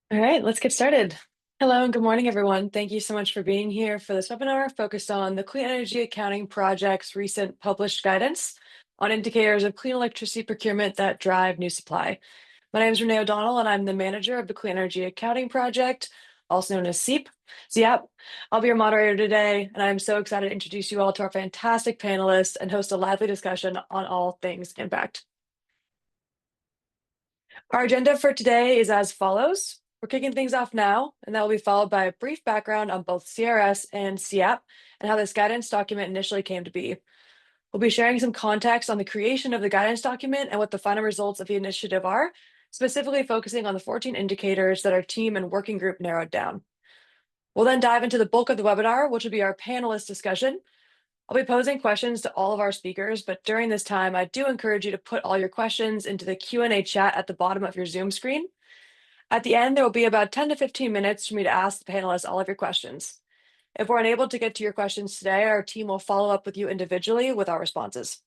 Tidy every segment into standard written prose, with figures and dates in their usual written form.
All right, let's get started. Hello and good morning, everyone. Thank you so much for being here for this webinar focused on the Clean Energy Accounting Project's recent published guidance on indicators of clean electricity procurement that drive new supply. My name is Renee O'Donnell, and I'm the manager of the Clean Energy Accounting Project, also known as CEAP. I'll be your moderator today, and I'm so excited to introduce you all to our fantastic panelists and host a lively discussion on all things impact. Our agenda for today is as follows. We're kicking things off now, and that will be followed by a brief background on both CRS and CEAP and how this guidance document initially came to be. We'll be sharing some context on the creation of the guidance document and what the final results of the initiative are, specifically focusing on the 14 indicators that our team and working group narrowed down. We'll then dive into the bulk of the webinar, which will be our panelist discussion. I'll be posing questions to all of our speakers, but during this time, I do encourage you to put all your questions into the Q&A chat at the bottom of your Zoom screen. At the end, there will be about 10 to 15 minutes for me to ask the panelists all of your questions. If we're unable to get to your questions today, our team will follow up with you individually with our responses.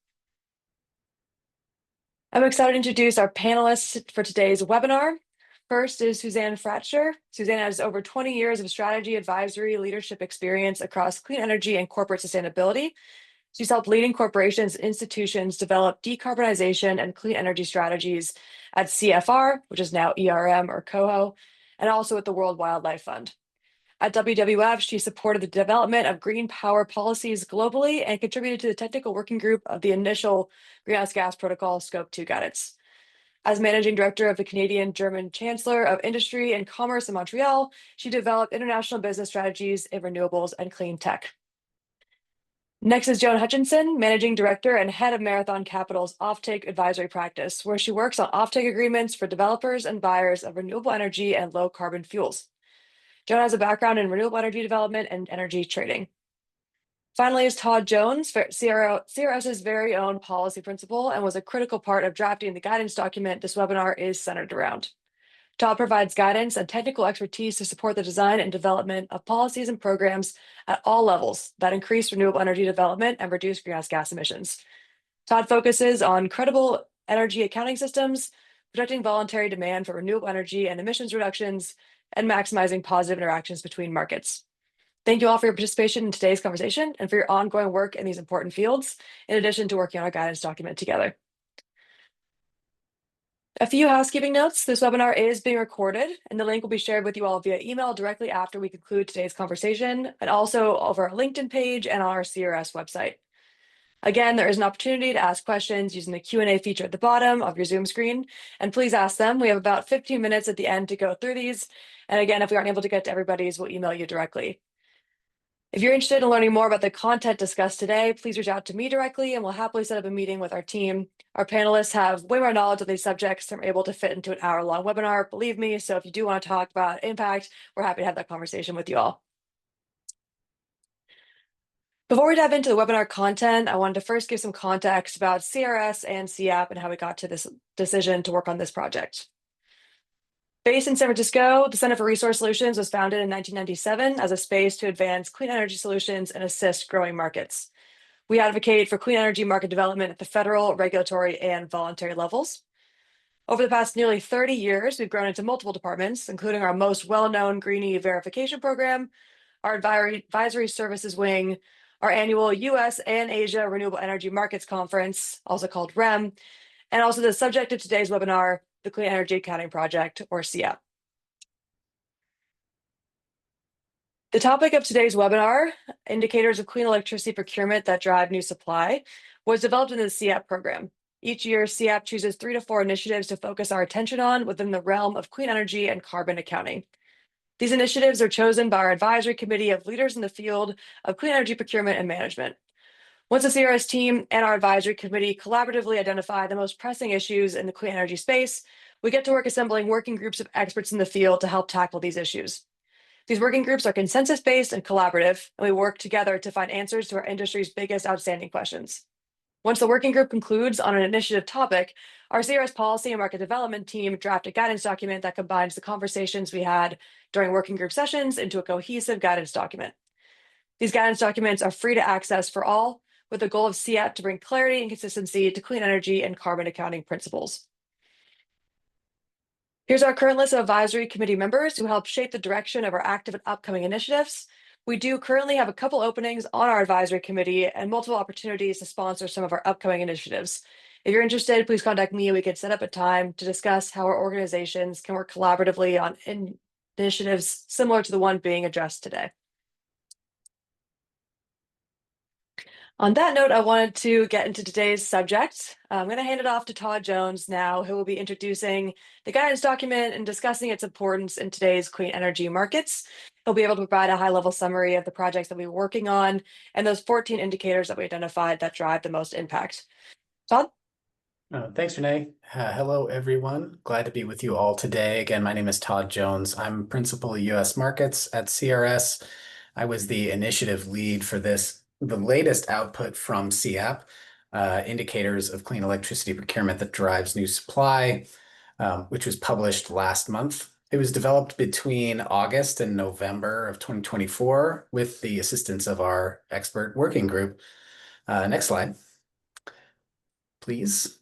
I'm excited to introduce our panelists for today's webinar. First is Susanne Fratzscher. Susanne has over 20 years of strategy, advisory, leadership experience across clean energy and corporate sustainability. She's helped leading corporations and institutions develop decarbonization and clean energy strategies at CFR, which is now ERM or COHO, and also at the World Wildlife Fund. At WWF, she supported the development of green power policies globally and contributed to the technical working group of the initial Greenhouse Gas Protocol Scope 2 guidance. As managing director of the Canadian-German Chancellor of Industry and Commerce in Montreal, she developed international business strategies in renewables and clean tech. Next is Joan Hutchinson, Managing Director and Head of Marathon Capital's Offtake Advisory Practice, where she works on offtake agreements for developers and buyers of renewable energy and low carbon fuels. Joan has a background in renewable energy development and energy trading. Finally is Todd Jones, CRS's very own policy principal, and was a critical part of drafting the guidance document this webinar is centered around. Todd provides guidance and technical expertise to support the design and development of policies and programs at all levels that increase renewable energy development and reduce greenhouse gas emissions. Todd focuses on credible energy accounting systems, protecting voluntary demand for renewable energy and emissions reductions, and maximizing positive interactions between markets. Thank you all for your participation in today's conversation and for your ongoing work in these important fields, in addition to working on our guidance document together. A few housekeeping notes. This webinar is being recorded, and the link will be shared with you all via email directly after we conclude today's conversation, and also over our LinkedIn page and on our CRS website. Again, there is an opportunity to ask questions using the Q&A feature at the bottom of your Zoom screen, and please ask them. We have about 15 minutes at the end to go through these, and again, if we aren't able to get to everybody's, we'll email you directly. If you're interested in learning more about the content discussed today, please reach out to me directly and we'll happily set up a meeting with our team. Our panelists have way more knowledge of these subjects than we're able to fit into an hour-long webinar, believe me. So if you do want to talk about impact, we're happy to have that conversation with you all. Before we dive into the webinar content, I wanted to first give some context about CRS and CEAP and how we got to this decision to work on this project. Based in San Francisco, the Center for Resource Solutions was founded in 1997 as a space to advance clean energy solutions and assist growing markets. We advocate for clean energy market development at the federal, regulatory, and voluntary levels. Over the past nearly 30 years, we've grown into multiple departments, including our most well-known Greenie verification program, our advisory services wing, our annual US and Asia Renewable Energy Markets Conference, also called REM, and also the subject of today's webinar, the Clean Energy Accounting Project, or CEAP. The topic of today's webinar, Indicators of Clean Electricity Procurement that Drive New Supply, was developed in the CEAP program. Each year, CEAP chooses 3 to 4 initiatives to focus our attention on within the realm of clean energy and carbon accounting. These initiatives are chosen by our advisory committee of leaders in the field of clean energy procurement and management. Once the CRS team and our advisory committee collaboratively identify the most pressing issues in the clean energy space, we get to work assembling working groups of experts in the field to help tackle these issues. These working groups are consensus-based and collaborative, and we work together to find answers to our industry's biggest outstanding questions. Once the working group concludes on an initiative topic, our CRS policy and market development team draft a guidance document that combines the conversations we had during working group sessions into a cohesive guidance document. These guidance documents are free to access for all, with the goal of CEAP to bring clarity and consistency to clean energy and carbon accounting principles. Here's our current list of advisory committee members who help shape the direction of our active and upcoming initiatives. We do currently have a couple openings on our advisory committee and multiple opportunities to sponsor some of our upcoming initiatives. If you're interested, please contact me and we can set up a time to discuss how our organizations can work collaboratively on initiatives similar to the one being addressed today. On that note, I wanted to get into today's subject. I'm going to hand it off to Todd Jones now, who will be introducing the guidance document and discussing its importance in today's clean energy markets. He'll be able to provide a high-level summary of the projects that we're working on and those 14 indicators that we identified that drive the most impact. Todd? Thanks, Renee. Hello, everyone. Glad to be with you all today. Again, my name is Todd Jones. I'm Principal U.S. Markets at CRS. I was the initiative lead for this, the latest output from CEAP, Indicators of Clean Electricity Procurement that Drives New Supply, which was published last month. It was developed between August and November of 2024 with the assistance of our expert working group. Next slide, please.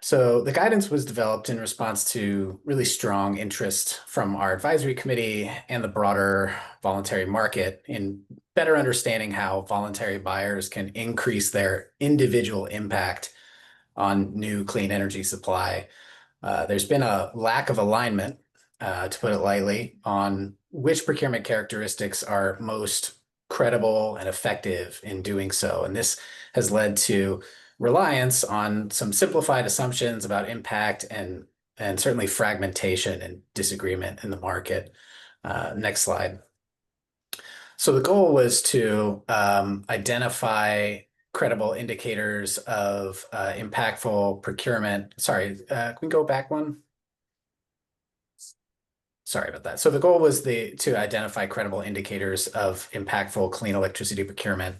So the guidance was developed in response to really strong interest from our advisory committee and the broader voluntary market in better understanding how voluntary buyers can increase their individual impact on new clean energy supply. There's been a lack of alignment, to put it lightly, on which procurement characteristics are most credible and effective in doing so. And this has led to reliance on some simplified assumptions about impact and certainly fragmentation and disagreement in the market. Next slide. So the goal was to identify credible indicators of impactful procurement. Sorry, can we go back one? Sorry about that. So the goal was to identify credible indicators of impactful clean electricity procurement,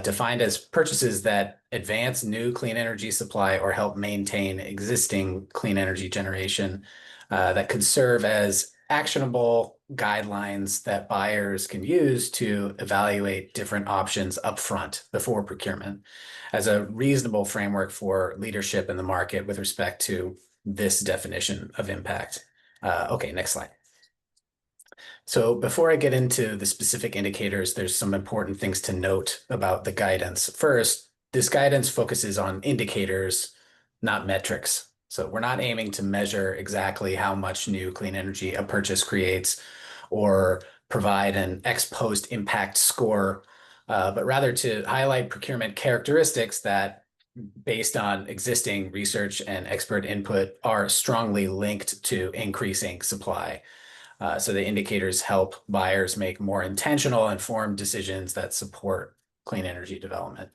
defined as purchases that advance new clean energy supply or help maintain existing clean energy generation, that could serve as actionable guidelines that buyers can use to evaluate different options upfront before procurement as a reasonable framework for leadership in the market with respect to this definition of impact. Okay, next slide. So before I get into the specific indicators, there's some important things to note about the guidance. First, this guidance focuses on indicators, not metrics. So we're not aiming to measure exactly how much new clean energy a purchase creates or provide an ex post impact score, but rather to highlight procurement characteristics that, based on existing research and expert input, are strongly linked to increasing supply. So the indicators help buyers make more intentional, informed decisions that support clean energy development.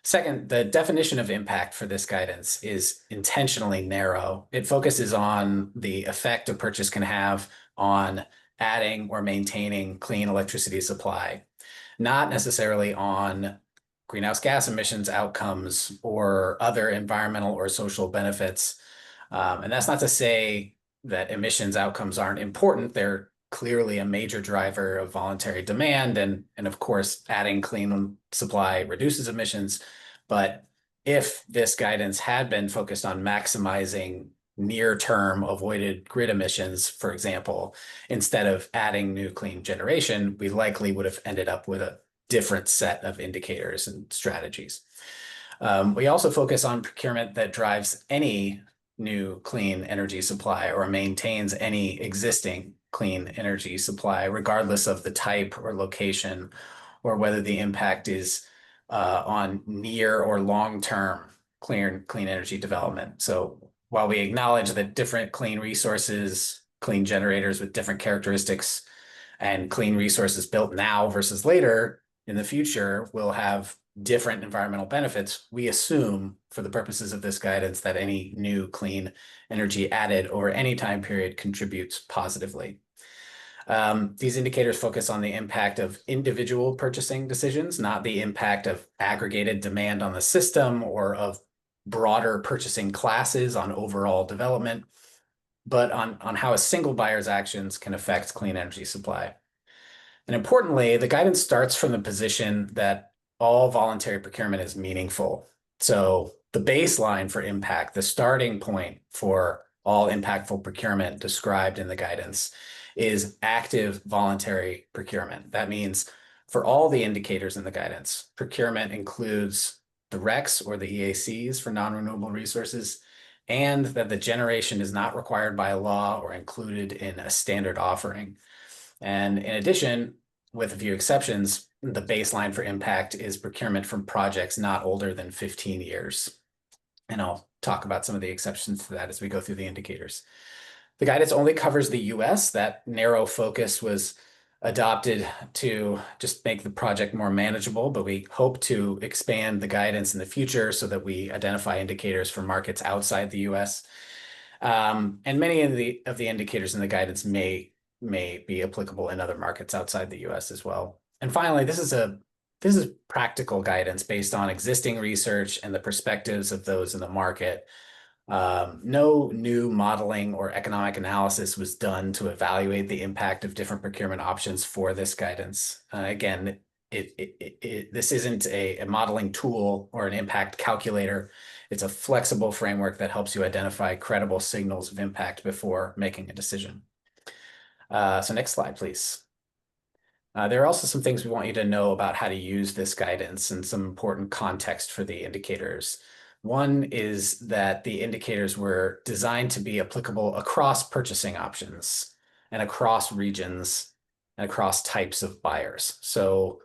Second, the definition of impact for this guidance is intentionally narrow. It focuses on the effect a purchase can have on adding or maintaining clean electricity supply, not necessarily on greenhouse gas emissions outcomes or other environmental or social benefits. And that's not to say that emissions outcomes aren't important. They're clearly a major driver of voluntary demand. And of course, adding clean supply reduces emissions. But if this guidance had been focused on maximizing near-term avoided grid emissions, for example, instead of adding new clean generation, we likely would have ended up with a different set of indicators and strategies. We also focus on procurement that drives any new clean energy supply or maintains any existing clean energy supply, regardless of the type or location, or whether the impact is on near or long-term clean energy development. So while we acknowledge that different clean resources, clean generators with different characteristics, and clean resources built now versus later in the future will have different environmental benefits, we assume for the purposes of this guidance that any new clean energy added over any time period contributes positively. These indicators focus on the impact of individual purchasing decisions, not the impact of aggregated demand on the system or of broader purchasing classes on overall development, but on how a single buyer's actions can affect clean energy supply. And importantly, the guidance starts from the position that all voluntary procurement is meaningful. So the baseline for impact, the starting point for all impactful procurement described in the guidance is active voluntary procurement. That means for all the indicators in the guidance, procurement includes the RECs or the EACs for non-renewable resources, and that the generation is not required by law or included in a standard offering. And in addition, with a few exceptions, the baseline for impact is procurement from projects not older than 15 years. And I'll talk about some of the exceptions to that as we go through the indicators. The guidance only covers the US. That narrow focus was adopted to just make the project more manageable, but we hope to expand the guidance in the future so that we identify indicators for markets outside the US. And many of the indicators in the guidance may be applicable in other markets outside the US as well. And finally, this is practical guidance based on existing research and the perspectives of those in the market. No new modeling or economic analysis was done to evaluate the impact of different procurement options for this guidance. Again, this isn't a modeling tool or an impact calculator. It's a flexible framework that helps you identify credible signals of impact before making a decision. So next slide, please. There are also some things we want you to know about how to use this guidance and some important context for the indicators. One is that the indicators were designed to be applicable across purchasing options and across regions and across types of buyers. So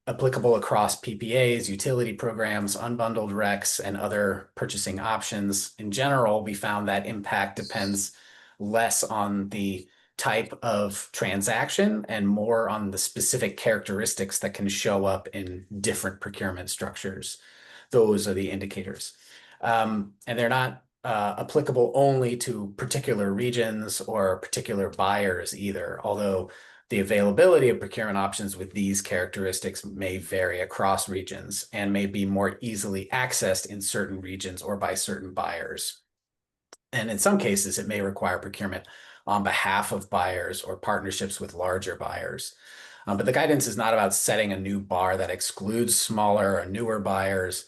applicable across PPAs, utility programs, unbundled RECs, and other purchasing options. In general, we found that impact depends less on the type of transaction and more on the specific characteristics that can show up in different procurement structures. Those are the indicators. And they're not applicable only to particular regions or particular buyers either, although the availability of procurement options with these characteristics may vary across regions and may be more easily accessed in certain regions or by certain buyers. And in some cases, it may require procurement on behalf of buyers or partnerships with larger buyers. But the guidance is not about setting a new bar that excludes smaller or newer buyers.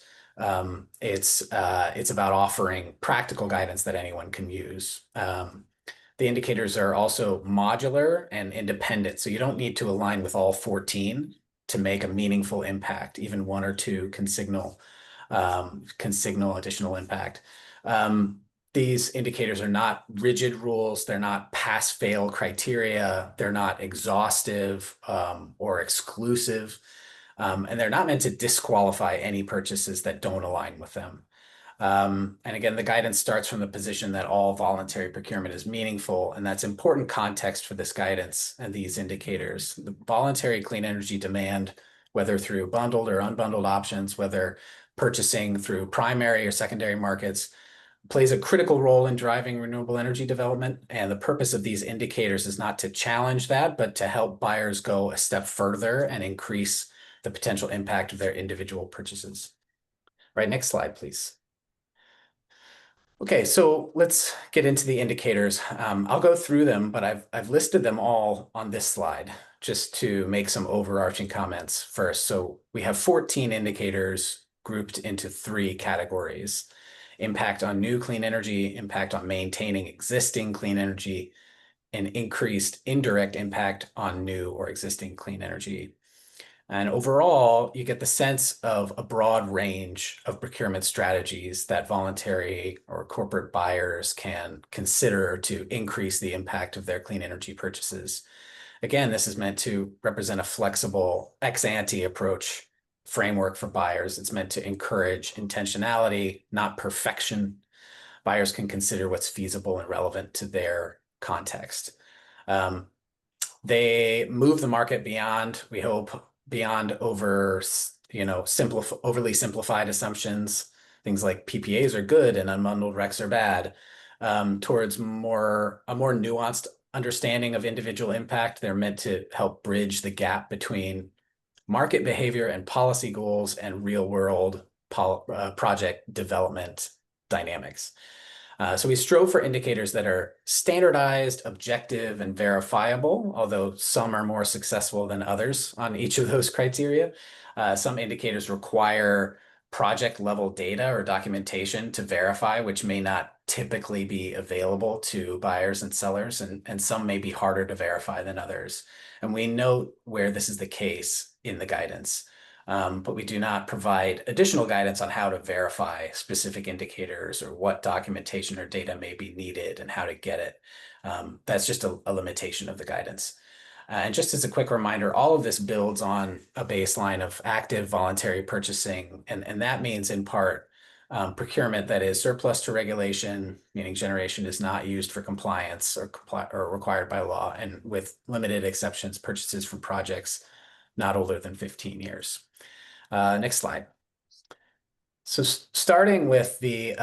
It's about offering practical guidance that anyone can use. The indicators are also modular and independent, so you don't need to align with all 14 to make a meaningful impact. Even one or two can signal additional impact. These indicators are not rigid rules. They're not pass-fail criteria. They're not exhaustive or exclusive. And they're not meant to disqualify any purchases that don't align with them. And again, the guidance starts from the position that all voluntary procurement is meaningful, and that's important context for this guidance and these indicators. The voluntary clean energy demand, whether through bundled or unbundled options, whether purchasing through primary or secondary markets, plays a critical role in driving renewable energy development. And the purpose of these indicators is not to challenge that, but to help buyers go a step further and increase the potential impact of their individual purchases. Right, next slide, please. Okay, so let's get into the indicators. I'll go through them, but I've listed them all on this slide just to make some overarching comments first. So we have 14 indicators grouped into 3 categories: impact on new clean energy, impact on maintaining existing clean energy, and increased indirect impact on new or existing clean energy. And overall, you get the sense of a broad range of procurement strategies that voluntary or corporate buyers can consider to increase the impact of their clean energy purchases. Again, this is meant to represent a flexible ex-ante approach framework for buyers. It's meant to encourage intentionality, not perfection. Buyers can consider what's feasible and relevant to their context. They move the market beyond, we hope, beyond overly simplified assumptions, things like PPAs are good and unbundled RECs are bad, towards a more nuanced understanding of individual impact. They're meant to help bridge the gap between market behavior and policy goals and real-world project development dynamics. So we strove for indicators that are standardized, objective, and verifiable, although some are more successful than others on each of those criteria. Some indicators require project level data or documentation to verify, which may not typically be available to buyers and sellers, and some may be harder to verify than others. And we note where this is the case in the guidance, but we do not provide additional guidance on how to verify specific indicators or what documentation or data may be needed and how to get it. That's just a limitation of the guidance. And just as a quick reminder, all of this builds on a baseline of active voluntary purchasing. And that means in part procurement that is surplus to regulation, meaning generation is not used for compliance or required by law, and with limited exceptions, purchases from projects not older than 15 years. Next slide. So starting with the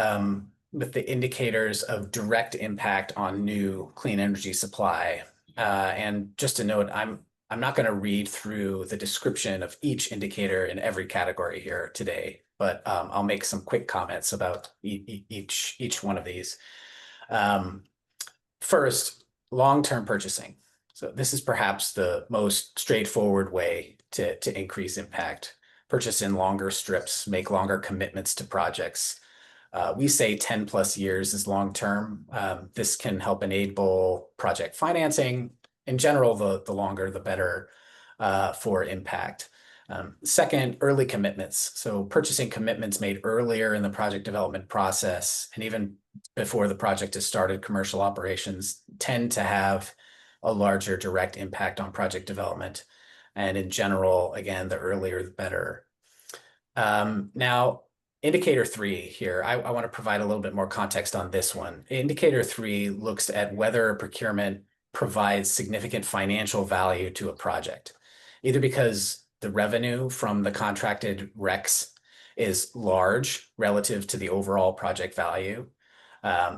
indicators of direct impact on new clean energy supply. And just to note, I'm not going to read through the description of each indicator in every category here today, but I'll make some quick comments about each one of these. First, long-term purchasing. So this is perhaps the most straightforward way to increase impact. Purchase in longer strips, make longer commitments to projects. We say 10 plus years is long term. This can help enable project financing. In general, the longer, the better for impact. Second, early commitments. So purchasing commitments made earlier in the project development process and even before the project has started commercial operations tend to have a larger direct impact on project development. And in general, again, the earlier, the better. Now, indicator 3 here, I want to provide a little bit more context on this one. Indicator 3 looks at whether a procurement provides significant financial value to a project, either because the revenue from the contracted RECs is large relative to the overall project value,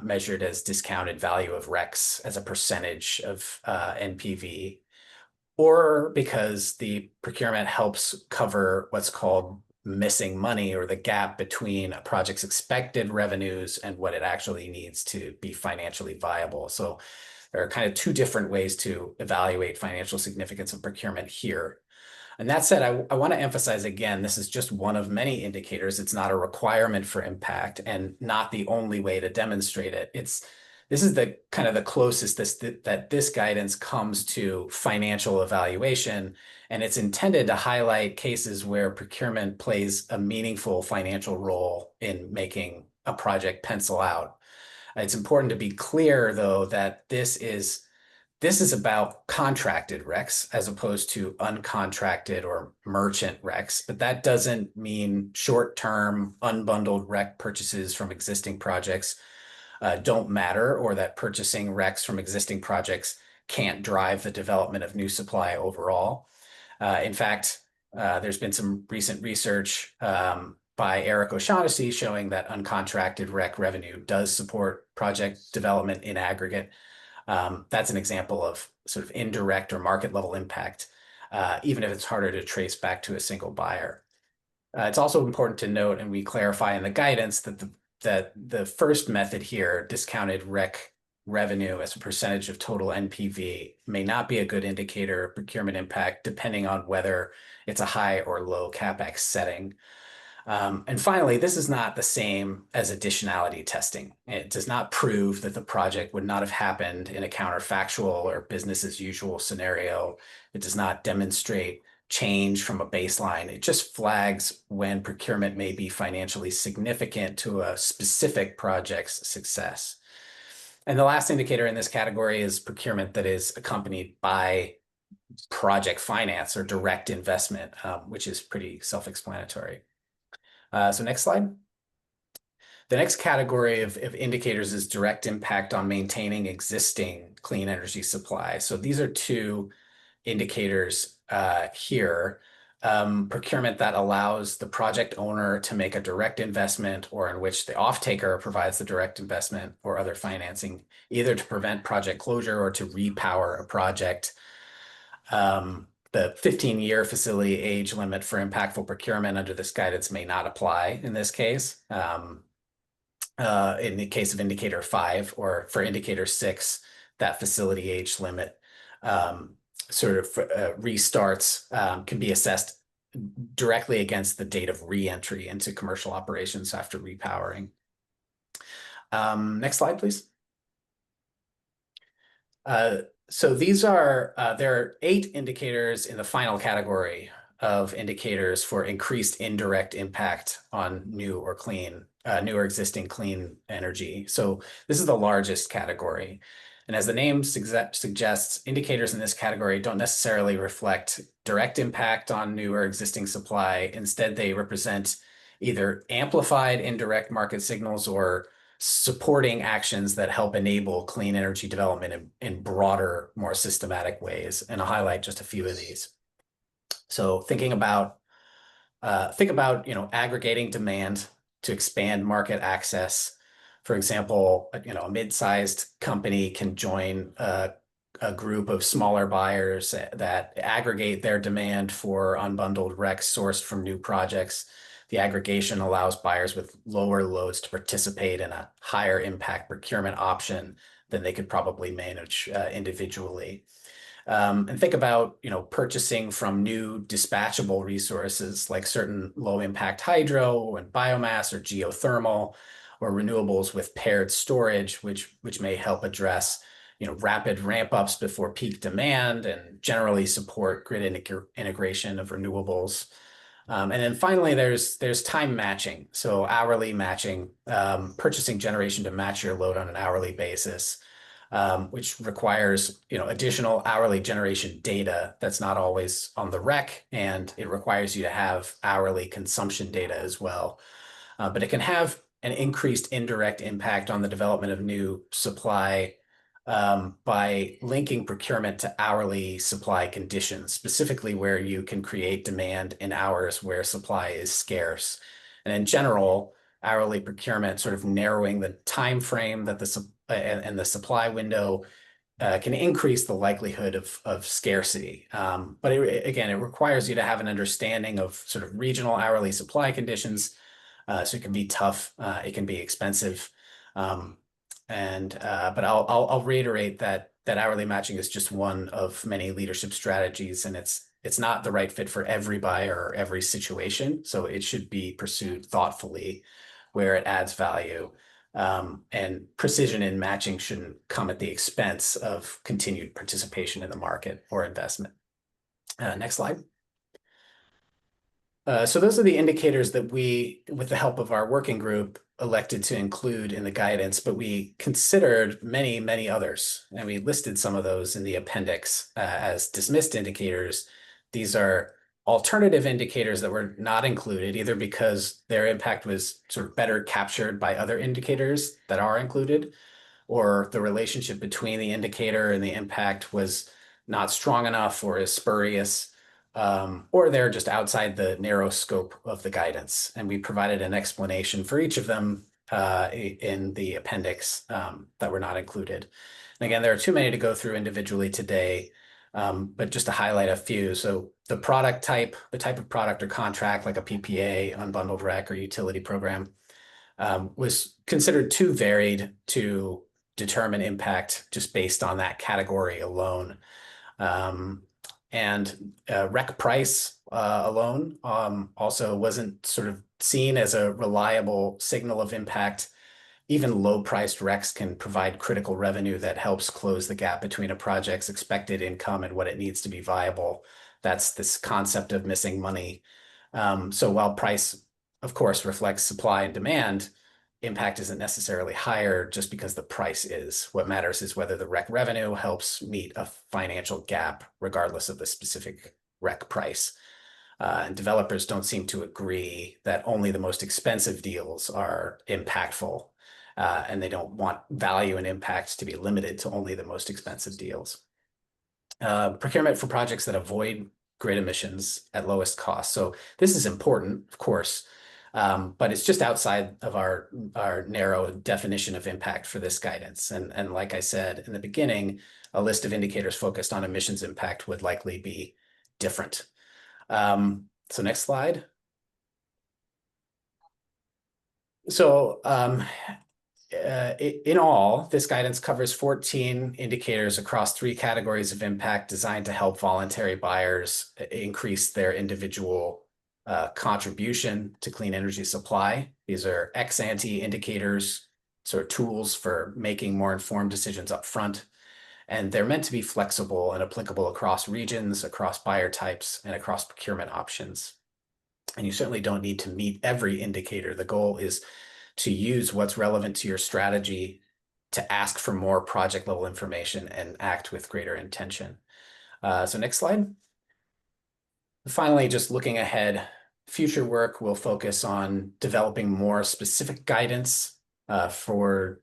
measured as discounted value of RECs as a percentage of NPV, or because the procurement helps cover what's called missing money, or the gap between a project's expected revenues and what it actually needs to be financially viable. So there are kind of two different ways to evaluate financial significance of procurement here. And that said, I want to emphasize again, this is just one of many indicators. It's not a requirement for impact and not the only way to demonstrate it. This is the kind of the closest that this guidance comes to financial evaluation, and it's intended to highlight cases where procurement plays a meaningful financial role in making a project pencil out. It's important to be clear, though, that this is about contracted RECs as opposed to uncontracted or merchant RECs, but that doesn't mean short-term unbundled REC purchases from existing projects don't matter, or that purchasing RECs from existing projects can't drive the development of new supply overall. In fact, there's been some recent research by Eric O'Shaughnessy showing that uncontracted REC revenue does support project development in aggregate. That's an example of sort of indirect or market level impact, even if it's harder to trace back to a single buyer. It's also important to note, and we clarify in the guidance, that the first method here, discounted REC revenue as a percentage of total NPV, may not be a good indicator of procurement impact, depending on whether it's a high or low CapEx setting. And finally, this is not the same as additionality testing. It does not prove that the project would not have happened in a counterfactual or business as usual scenario. It does not demonstrate change from a baseline. It just flags when procurement may be financially significant to a specific project's success. And the last indicator in this category is procurement that is accompanied by project finance or direct investment, which is pretty self-explanatory. So next slide. The next category of indicators is direct impact on maintaining existing clean energy supply. So these are two indicators here. Procurement that allows the project owner to make a direct investment, or in which the off-taker provides the direct investment or other financing, either to prevent project closure or to repower a project. The 15-year facility age limit for impactful procurement under this guidance may not apply in this case. In the case of indicator 5, or for indicator 6, that facility age limit restarts can be assessed directly against the date of re-entry into commercial operations after repowering. Next slide, please. So these are, there are 8 indicators in the final category of indicators for increased indirect impact on new or existing clean energy. So this is the largest category. And as the name suggests, indicators in this category don't necessarily reflect direct impact on new or existing supply. Instead, they represent either amplified indirect market signals or supporting actions that help enable clean energy development in broader, more systematic ways. And I'll highlight just a few of these. So think about aggregating demand to expand market access. For example, a mid-sized company can join a group of smaller buyers that aggregate their demand for unbundled RECs sourced from new projects. The aggregation allows buyers with lower loads to participate in a higher impact procurement option than they could probably manage individually. And think about, purchasing from new dispatchable resources like certain low impact hydro and biomass or geothermal or renewables with paired storage, which may help address, rapid ramp ups before peak demand and generally support grid integration of renewables. And then finally, there's time matching. So hourly matching, purchasing generation to match your load on an hourly basis, which requires, additional hourly generation data that's not always on the REC, and it requires you to have hourly consumption data as well. But it can have an increased indirect impact on the development of new supply by linking procurement to hourly supply conditions, specifically where you can create demand in hours where supply is scarce. And in general, hourly procurement sort of narrowing the time frame that the supply window can increase the likelihood of scarcity. But again, it requires you to have an understanding of sort of regional hourly supply conditions. So it can be tough, it can be expensive. But I'll reiterate that hourly matching is just one of many leadership strategies, and it's not the right fit for every buyer or every situation. So it should be pursued thoughtfully where it adds value. And precision in matching shouldn't come at the expense of continued participation in the market or investment. Next slide. So those are the indicators that we, with the help of our working group, elected to include in the guidance, but we considered many, many others, and we listed some of those in the appendix as dismissed indicators. These are alternative indicators that were not included, either because their impact was sort of better captured by other indicators that are included, or the relationship between the indicator and the impact was not strong enough or is spurious. Or they're just outside the narrow scope of the guidance. And we provided an explanation for each of them in the appendix that were not included. And again, there are too many to go through individually today, but just to highlight a few. So the type of product or contract, like a PPA, unbundled REC, or utility program, was considered too varied to determine impact just based on that category alone. And REC price alone also wasn't sort of seen as a reliable signal of impact. Even low-priced RECs can provide critical revenue that helps close the gap between a project's expected income and what it needs to be viable. That's this concept of missing money. So while price, of course, reflects supply and demand, impact isn't necessarily higher just because the price is. What matters is whether the REC revenue helps meet a financial gap, regardless of the specific REC price. And developers don't seem to agree that only the most expensive deals are impactful, and they don't want value and impact to be limited to only the most expensive deals. Procurement for projects that avoid grid emissions at lowest cost. So this is important, of course, but it's just outside of our narrow definition of impact for this guidance. And like I said in the beginning, a list of indicators focused on emissions impact would likely be different. So next slide. So in all, this guidance covers 14 indicators across 3 categories of impact designed to help voluntary buyers increase their individual contribution to clean energy supply. These are ex ante indicators, sort of tools for making more informed decisions up front. And they're meant to be flexible and applicable across regions, across buyer types, and across procurement options. And you certainly don't need to meet every indicator. The goal is to use what's relevant to your strategy to ask for more project level information and act with greater intention. So next slide. Finally, just looking ahead, future work will focus on developing more specific guidance for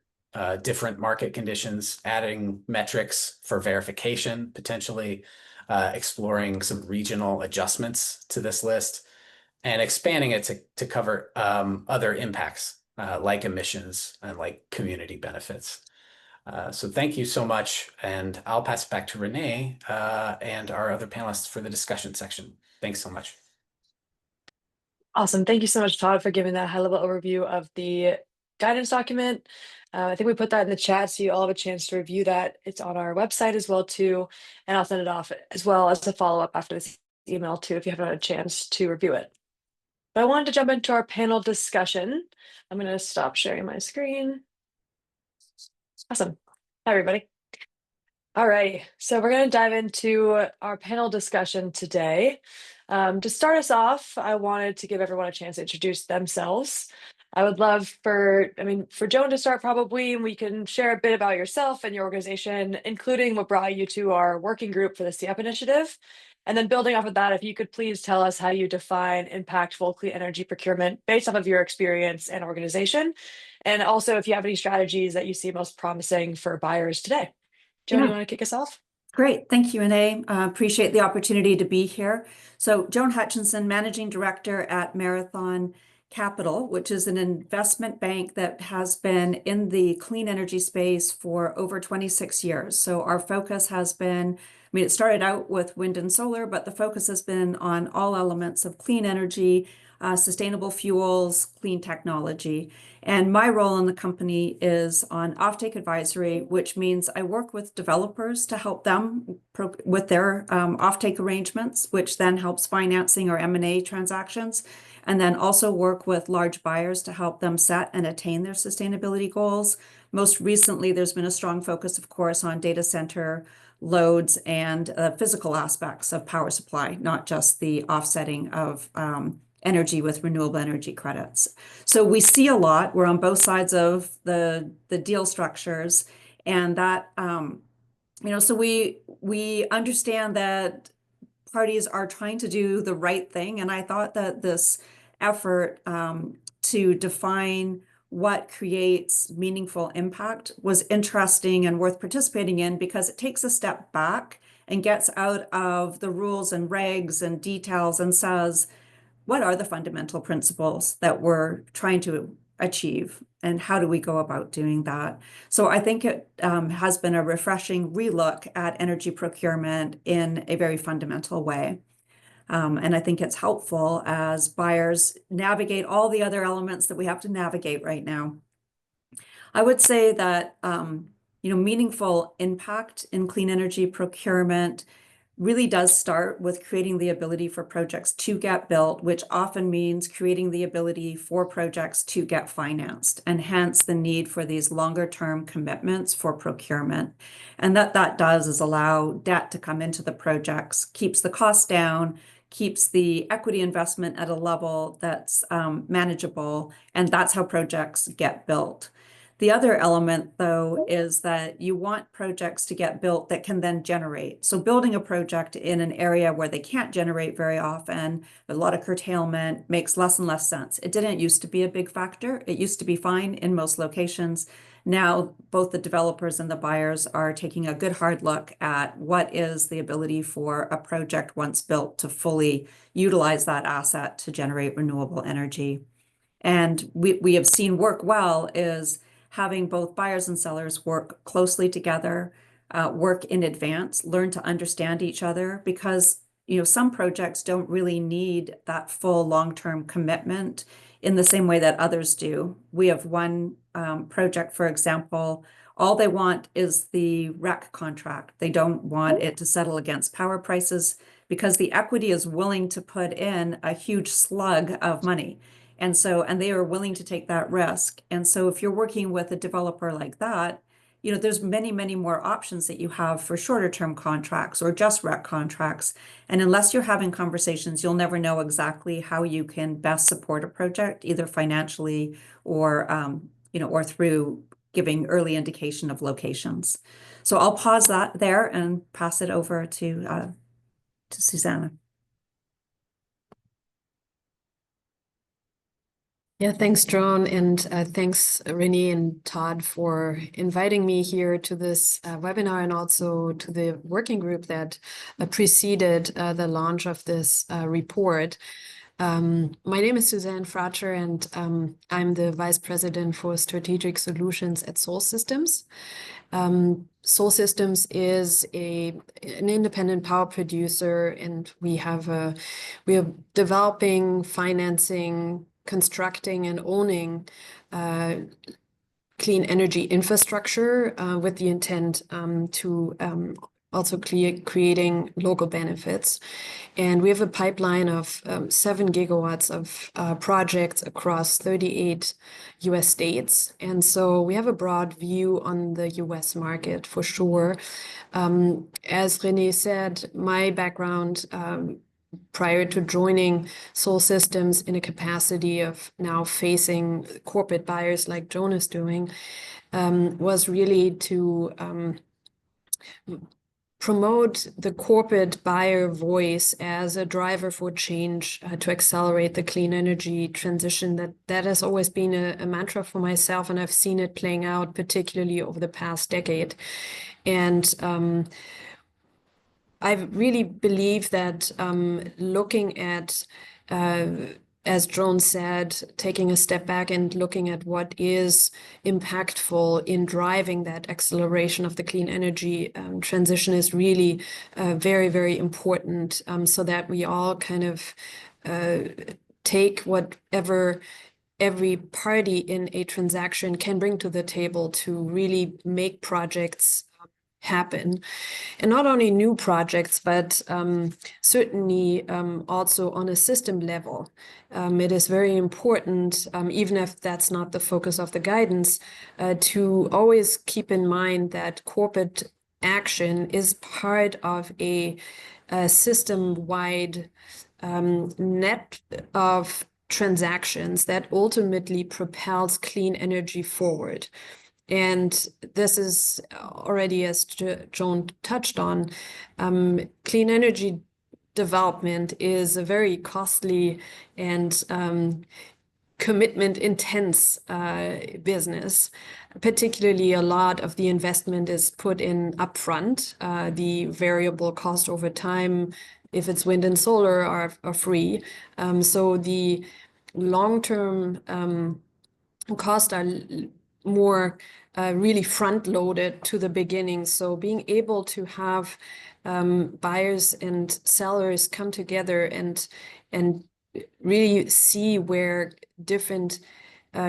different market conditions, adding metrics for verification, potentially exploring some regional adjustments to this list, and expanding it to cover other impacts like emissions and like community benefits. So thank you so much, and I'll pass it back to Renee and our other panelists for the discussion section. Thanks so much. Awesome. Thank you so much, Todd, for giving that high-level overview of the guidance document. I think we put that in the chat so you all have a chance to review that. It's on our website as well too, and I'll send it off as well as a follow-up after this email too if you haven't had a chance to review it. But I wanted to jump into our panel discussion. I'm going to stop sharing my screen. Awesome. Hi, everybody. All right, so we're going to dive into our panel discussion today. To start us off, I wanted to give everyone a chance to introduce themselves. I would love for Joan to start probably, and we can share a bit about yourself and your organization, including what brought you to our working group for the CEAP initiative. And then building off of that, if you could please tell us how you define impactful clean energy procurement based off of your experience and organization. And also if you have any strategies that you see most promising for buyers today. Joan, you want to kick us off? Great. Thank you, Renee. Appreciate the opportunity to be here. So Joan Hutchinson, Managing Director at Marathon Capital, which is an investment bank that has been in the clean energy space for over 26 years. So our focus has been, it started out with wind and solar, but the focus has been on all elements of clean energy, sustainable fuels, clean technology. And my role in the company is on offtake advisory, which means I work with developers to help them with their offtake arrangements, which then helps financing or M&A transactions, and then also work with large buyers to help them set and attain their sustainability goals. Most recently, there's been a strong focus, of course, on data center loads and physical aspects of power supply, not just the offsetting of energy with renewable energy credits. So we see a lot. We're on both sides of the deal structures, and that so we understand that parties are trying to do the right thing, and I thought that this effort to define what creates meaningful impact was interesting and worth participating in because it takes a step back and gets out of the rules and regs and details and says, what are the fundamental principles that we're trying to achieve, and how do we go about doing that? So I think it has been a refreshing relook at energy procurement in a very fundamental way. And I think it's helpful as buyers navigate all the other elements that we have to navigate right now. I would say that meaningful impact in clean energy procurement really does start with creating the ability for projects to get built, which often means creating the ability for projects to get financed, and hence the need for these longer term commitments for procurement. And that does is allow debt to come into the projects, keeps the cost down, keeps the equity investment at a level that's manageable, and that's how projects get built. The other element, though, is that you want projects to get built that can then generate. So building a project in an area where they can't generate very often, a lot of curtailment, makes less and less sense. It didn't used to be a big factor. It used to be fine in most locations. Now, both the developers and the buyers are taking a good hard look at what is the ability for a project once built to fully utilize that asset to generate renewable energy. And we have seen work well is having both buyers and sellers work closely together, work in advance, learn to understand each other, because some projects don't really need that full long-term commitment in the same way that others do. We have one project, for example, all they want is the REC contract. They don't want it to settle against power prices because the equity is willing to put in a huge slug of money. And they are willing to take that risk. And so if you're working with a developer like that, you know, there's many, many more options that you have for shorter term contracts or just REC contracts. And unless you're having conversations, you'll never know exactly how you can best support a project, either financially or, you know, or through giving early indication of locations. So I'll pause that there and pass it over to Susanne. Yeah, thanks, Joan, and thanks, Renee and Todd, for inviting me here to this webinar and also to the working group that preceded the launch of this report. My name is Susanne Fratzscher, and I'm the Vice President for Strategic Solutions at Soul Systems. Soul Systems is an independent power producer, and we are developing, financing, constructing, and owning clean energy infrastructure with the intent to also creating local benefits. And we have a pipeline of 7 gigawatts of projects across 38 US states. And so we have a broad view on the US market for sure. As Renee said, my background prior to joining Soul Systems in a capacity of now facing corporate buyers like Joan is doing, was really to promote the corporate buyer voice as a driver for change to accelerate the clean energy transition. That has always been a mantra for myself, and I've seen it playing out particularly over the past decade. And I really believe that looking at, as Joan said, taking a step back and looking at what is impactful in driving that acceleration of the clean energy transition is really very, very important, so that we all kind of take whatever every party in a transaction can bring to the table to really make projects happen. And not only new projects, but certainly also on a system level. It is very important, even if that's not the focus of the guidance, to always keep in mind that corporate action is part of a system-wide net of transactions that ultimately propels clean energy forward. And this is already, as Joan touched on, clean energy development is a very costly and commitment intense business. Particularly, a lot of the investment is put in upfront. The variable cost over time, if it's wind and solar, are free. So the long-term costs are more really front-loaded to the beginning. So being able to have buyers and sellers come together and really see where different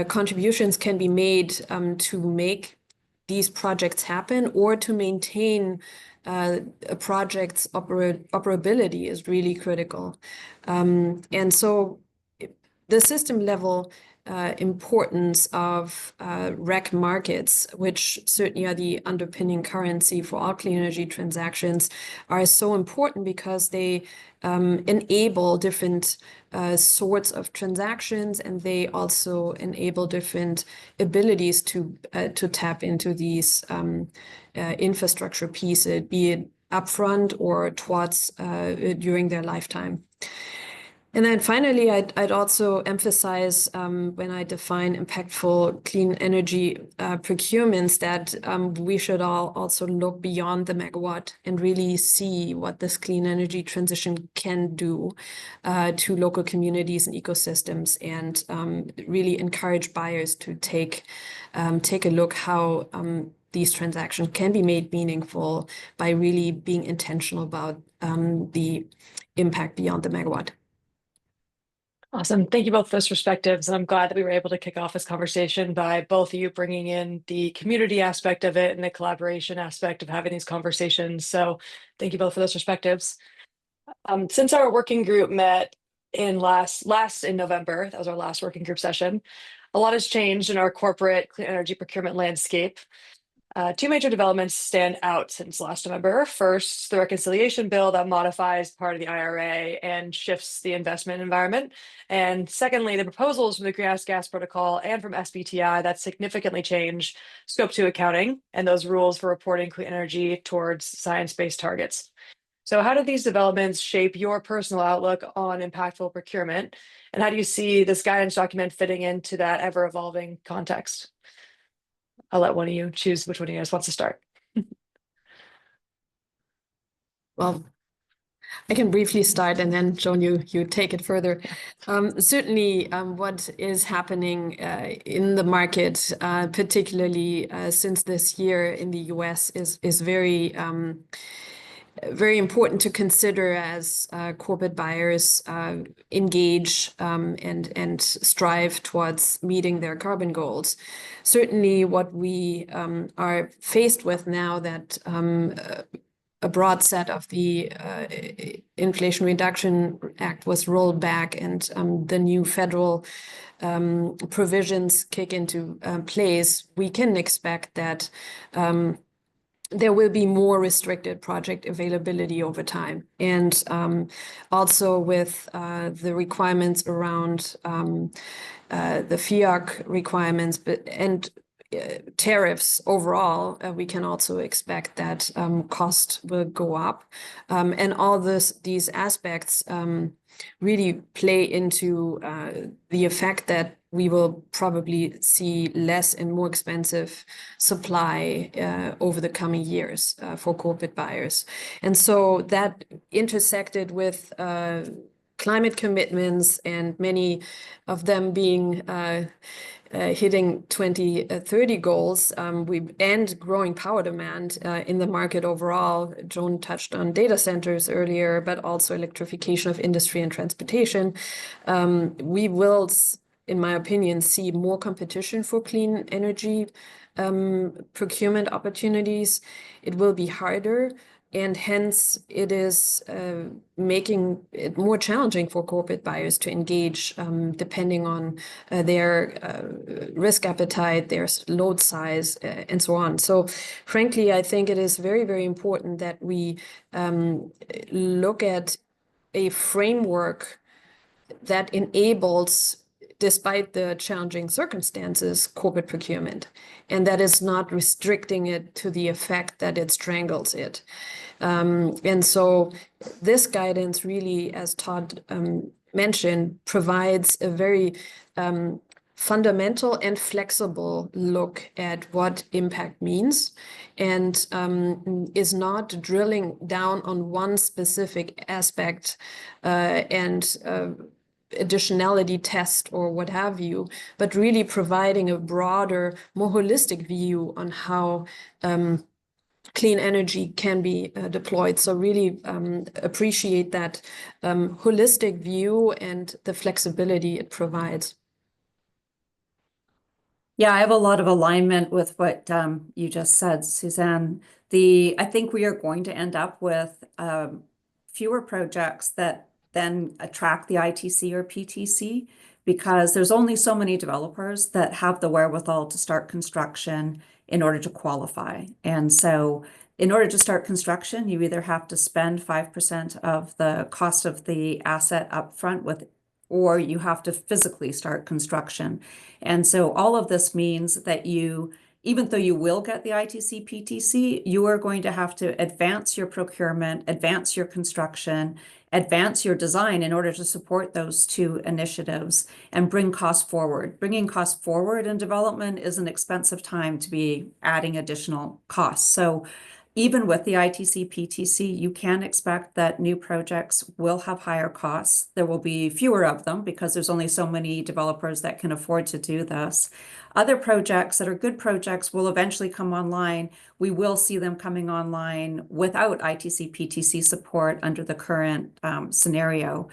contributions can be made to make these projects happen or to maintain a project's operability is really critical. And so the system level importance of REC markets, which certainly are the underpinning currency for all clean energy transactions, are so important because they enable different sorts of transactions, and they also enable different abilities to tap into these infrastructure pieces, be it upfront or towards during their lifetime. And then finally, I'd also emphasize when I define impactful clean energy procurements that we should all also look beyond the megawatt and really see what this clean energy transition can do to local communities and ecosystems, and really encourage buyers to take a look how these transactions can be made meaningful by really being intentional about the impact beyond the megawatt. Awesome. Thank you both for those perspectives. And I'm glad that we were able to kick off this conversation by both of you bringing in the community aspect of it and the collaboration aspect of having these conversations. So thank you both for those perspectives. Since our working group met in last in November, that was our last working group session, a lot has changed in our corporate clean energy procurement landscape. Two major developments stand out since last November. First, the reconciliation bill that modifies part of the IRA and shifts the investment environment. And secondly, the proposals from the Greenhouse Gas Protocol and from SBTI that significantly change Scope 2 accounting and those rules for reporting clean energy towards science-based targets. So how do these developments shape your personal outlook on impactful procurement? And how do you see this guidance document fitting into that ever-evolving context? I'll let one of you choose which one of you guys wants to start. Well, I can briefly start, and then Joan, you take it further. Certainly, what is happening in the market, particularly since this year in the US, is very very important to consider as corporate buyers engage and strive towards meeting their carbon goals. Certainly, what we are faced with now that a broad set of the Inflation Reduction Act was rolled back and the new federal provisions kick into place, we can expect that there will be more restricted project availability over time. And also with the requirements around the FIAC requirements and tariffs overall, we can also expect that cost will go up. And all these aspects really play into the effect that we will probably see less and more expensive supply over the coming years for corporate buyers. And so that intersected with climate commitments and many of them being hitting 2030 goals, and growing power demand in the market overall. Joan touched on data centers earlier, but also electrification of industry and transportation. We will, in my opinion, see more competition for clean energy procurement opportunities. It will be harder, and hence it is making it more challenging for corporate buyers to engage, depending on their risk appetite, their load size, and so on. So frankly, I think it is very, very important that we look at a framework that enables, despite the challenging circumstances, corporate procurement, and that is not restricting it to the effect that it strangles it. And so this guidance really, as Todd mentioned, provides a very fundamental and flexible look at what impact means, and is not drilling down on one specific aspect and additionality test or what have you, but really providing a broader, more holistic view on how clean energy can be deployed. So really appreciate that holistic view and the flexibility it provides. Yeah, I have a lot of alignment with what you just said, Susanne. I think we are going to end up with fewer projects that then attract the ITC or PTC, because there's only so many developers that have the wherewithal to start construction in order to qualify. And so in order to start construction, you either have to spend 5% of the cost of the asset upfront or you have to physically start construction. And so all of this means that even though you will get the ITC, PTC, you are going to have to advance your procurement, advance your construction, advance your design in order to support those two initiatives and bring costs forward. Bringing costs forward in development is an expensive time to be adding additional costs. So even with the ITC, PTC, you can expect that new projects will have higher costs. There will be fewer of them because there's only so many developers that can afford to do this. Other projects that are good projects will eventually come online. We will see them coming online without ITC, PTC support under the current scenario.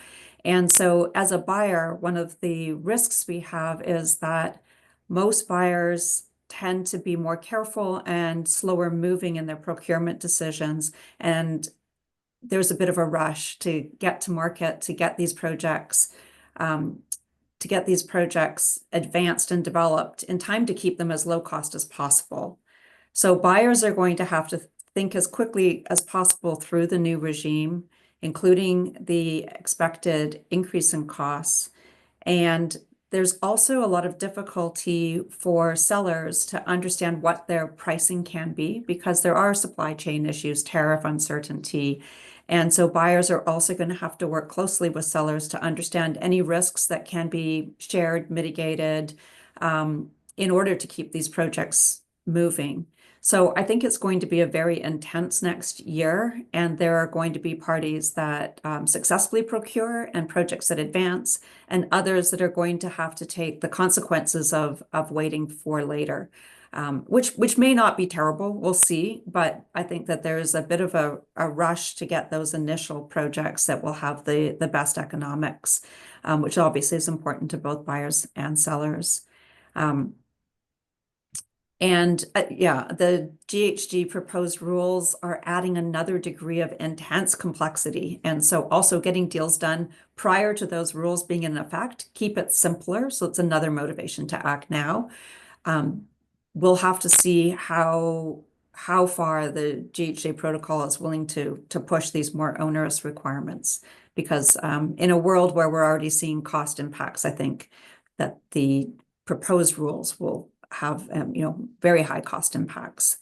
And so as a buyer, one of the risks we have is that most buyers tend to be more careful and slower moving in their procurement decisions. And there's a bit of a rush to get to market, to get these projects advanced and developed in time to keep them as low cost as possible. So buyers are going to have to think as quickly as possible through the new regime, including the expected increase in costs. And there's also a lot of difficulty for sellers to understand what their pricing can be because there are supply chain issues, tariff uncertainty. And so buyers are also going to have to work closely with sellers to understand any risks that can be shared, mitigated, in order to keep these projects moving. So I think it's going to be a very intense next year, and there are going to be parties that successfully procure and projects that advance, and others that are going to have to take the consequences of waiting for later, which may not be terrible. We'll see, but I think that there's a bit of a rush to get those initial projects that will have the best economics, which obviously is important to both buyers and sellers. Yeah, the GHG proposed rules are adding another degree of intense complexity. And so also getting deals done prior to those rules being in effect, keep it simpler. So it's another motivation to act now. We'll have to see how far the GHG protocol is willing to push these more onerous requirements. Because in a world where we're already seeing cost impacts, I think that the proposed rules will have very high cost impacts.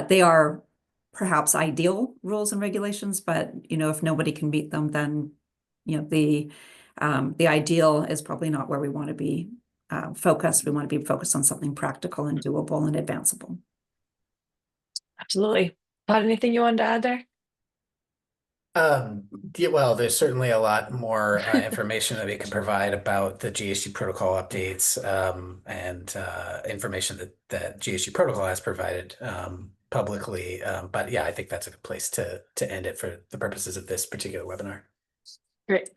They are perhaps ideal rules and regulations, but if nobody can meet them, then the ideal is probably not where we want to be focused. We want to be focused on something practical and doable and advanceable. Absolutely. Todd, anything you wanted to add there? Yeah, well, there's certainly a lot more information that we can provide about the GHG protocol updates and information that GHG protocol has provided publicly. But yeah, I think that's a good place to end it for the purposes of this particular webinar. Great.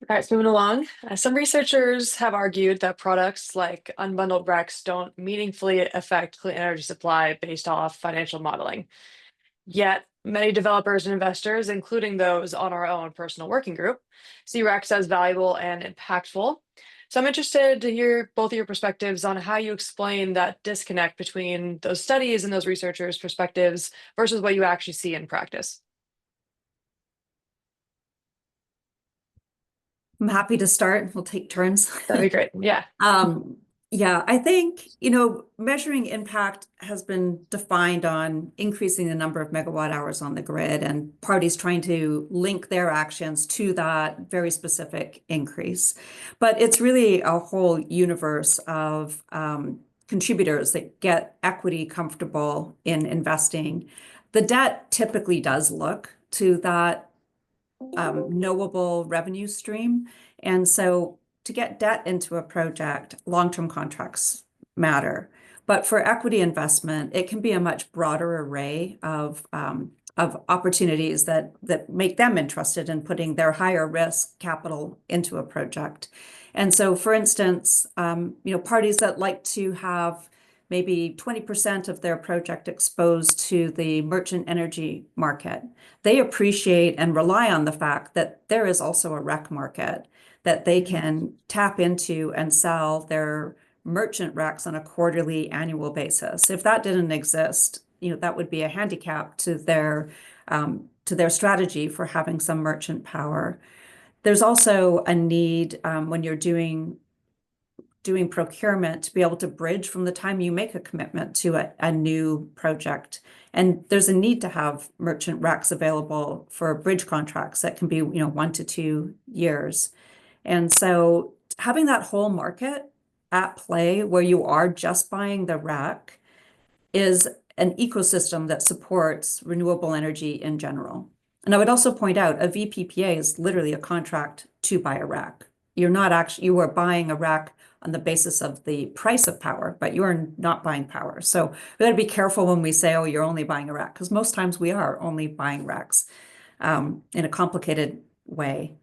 All right, moving along. Some researchers have argued that products like unbundled RECs don't meaningfully affect clean energy supply based off financial modeling. Yet, many developers and investors, including those on our own personal working group, see RECs as valuable and impactful. So I'm interested to hear both of your perspectives on how you explain that disconnect between those studies and those researchers' perspectives versus what you actually see in practice. I'm happy to start. We'll take turns. That'd be great. Yeah. Yeah, I think, measuring impact has been defined on increasing the number of megawatt hours on the grid and parties trying to link their actions to that very specific increase. But it's really a whole universe of contributors that get equity comfortable in investing. The debt typically does look to that knowable revenue stream. And so to get debt into a project, long-term contracts matter. But for equity investment, it can be a much broader array of opportunities that make them interested in putting their higher risk capital into a project. And so, for instance, parties that like to have maybe 20% of their project exposed to the merchant energy market, they appreciate and rely on the fact that there is also a REC market that they can tap into and sell their merchant RECs on a quarterly, annual basis. If that didn't exist, that would be a handicap to their strategy for having some merchant power. There's also a need when you're doing procurement to be able to bridge from the time you make a commitment to a new project. And there's a need to have merchant RECs available for bridge contracts that can be 1 to 2 years. And so having that whole market at play where you are just buying the REC is an ecosystem that supports renewable energy in general. And I would also point out a VPPA is literally a contract to buy a REC. You are buying a REC on the basis of the price of power, but you are not buying power. So we got to be careful when we say, oh, you're only buying a REC, because most times we are only buying RECs in a complicated way.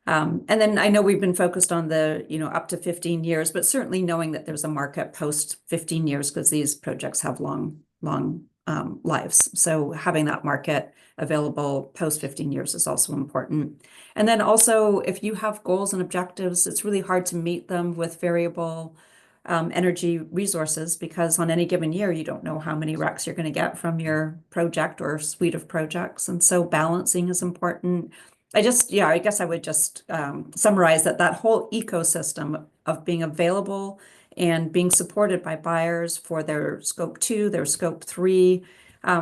And then I know we've been focused on the, up to 15 years, but certainly knowing that there's a market post 15 years because these projects have long lives. So having that market available post 15 years is also important. And then also, if you have goals and objectives, it's really hard to meet them with variable energy resources because on any given year, you don't know how many RECs you're going to get from your project or suite of projects. And so balancing is important. I guess I would just summarize that whole ecosystem of being available and being supported by buyers for their scope 2, their scope 3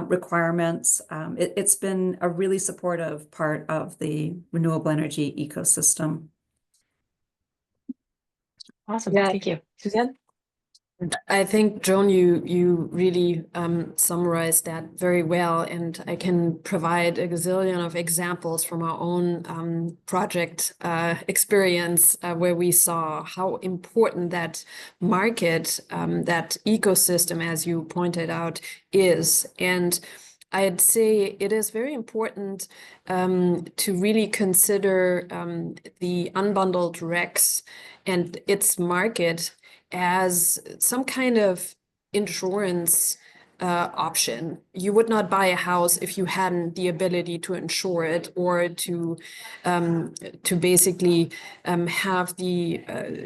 requirements. It's been a really supportive part of the renewable energy ecosystem. Awesome. Yeah. Thank you. Susanne? I think, Joan, you really summarized that very well, and I can provide a gazillion of examples from our own project experience where we saw how important that market, that ecosystem, as you pointed out, is. And I'd say it is very important to really consider the unbundled RECs and its market as some kind of insurance option. You would not buy a house if you hadn't the ability to insure it or to basically have the,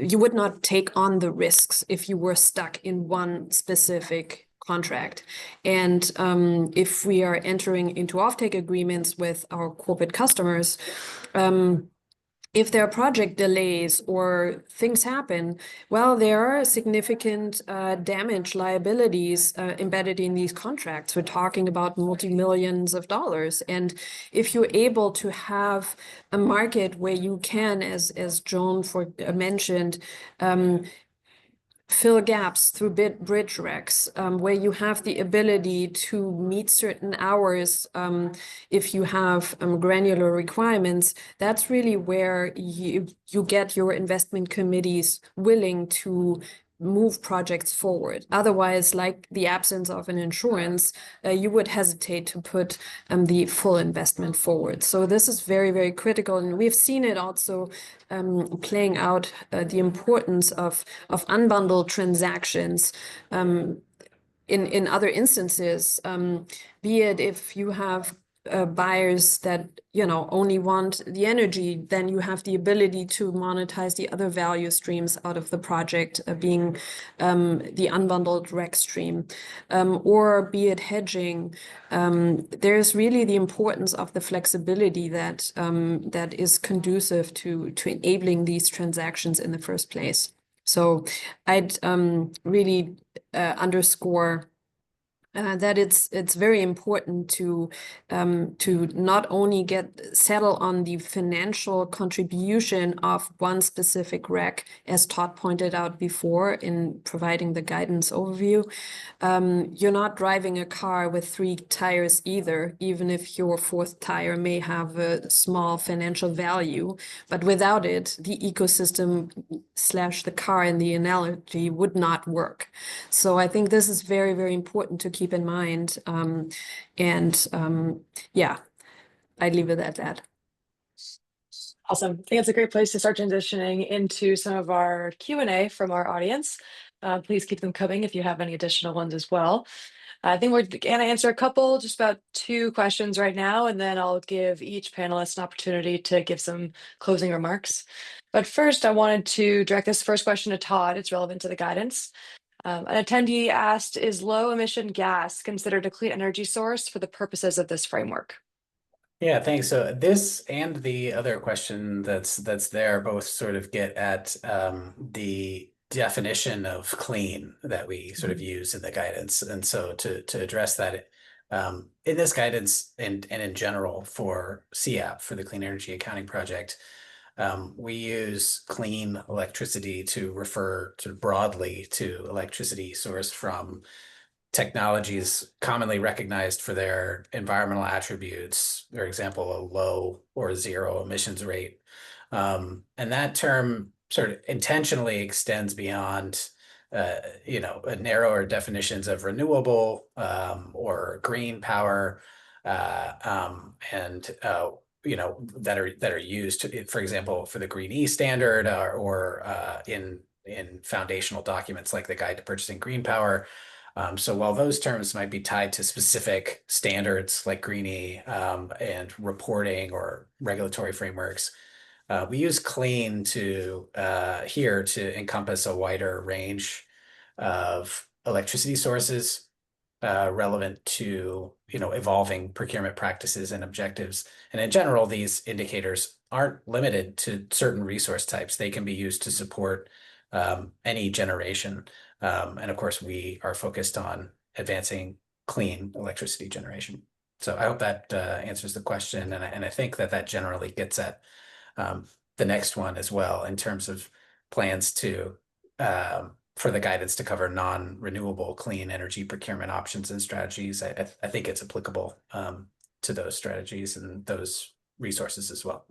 you would not take on the risks if you were stuck in one specific contract. And if we are entering into offtake agreements with our corporate customers, if there are project delays or things happen, well, there are significant damage liabilities embedded in these contracts. We're talking about multi-millions of dollars. And if you're able to have a market where you can, as Joan mentioned, fill gaps through bridge RECs, where you have the ability to meet certain hours if you have granular requirements, that's really where you get your investment committees willing to move projects forward. Otherwise, like the absence of an insurance, you would hesitate to put the full investment forward. So this is very, very critical. And we've seen it also playing out the importance of unbundled transactions in other instances, be it if you have buyers that only want the energy, then you have the ability to monetize the other value streams out of the project, being the unbundled REC stream, or be it hedging. There's really the importance of the flexibility that that is conducive to enabling these transactions in the first place. So I'd really underscore that it's very important to not only settle on the financial contribution of one specific REC, as Todd pointed out before in providing the guidance overview. You're not driving a car with 3 tires either, even if your 4th tire may have a small financial value. But without it, the ecosystem / the car in the analogy would not work. So I think this is very, very important to keep in mind. Yeah, I'd leave it at that. Awesome. I think it's a great place to start transitioning into some of our Q&A from our audience. Please keep them coming if you have any additional ones as well. I think we're going to answer a couple, just about 2 questions right now, and then I'll give each panelist an opportunity to give some closing remarks. But first, I wanted to direct this first question to Todd. It's relevant to the guidance. An attendee asked, is low emission gas considered a clean energy source for the purposes of this framework? Yeah, thanks. So this and the other question that's there both sort of get at the definition of clean that we sort of use in the guidance. And so to address that, in this guidance and in general for CEAP, for the Clean Energy Accounting Project, we use clean electricity to refer to broadly to electricity sourced from technologies commonly recognized for their environmental attributes, for example, a low or 0 emissions rate. And that term sort of intentionally extends beyond narrower definitions of renewable or green power. that are used for example, for the Green E standard or in foundational documents like the Guide to Purchasing Green Power. So while those terms might be tied to specific standards like Green E and reporting or regulatory frameworks, we use clean here to encompass a wider range of electricity sources relevant to evolving procurement practices and objectives. And in general, these indicators aren't limited to certain resource types. They can be used to support any generation. And of course, we are focused on advancing clean electricity generation. So I hope that answers the question. And I think that generally gets at the next one as well, in terms of plans for the guidance to cover non-renewable clean energy procurement options and strategies. I think it's applicable to those strategies and those resources as well.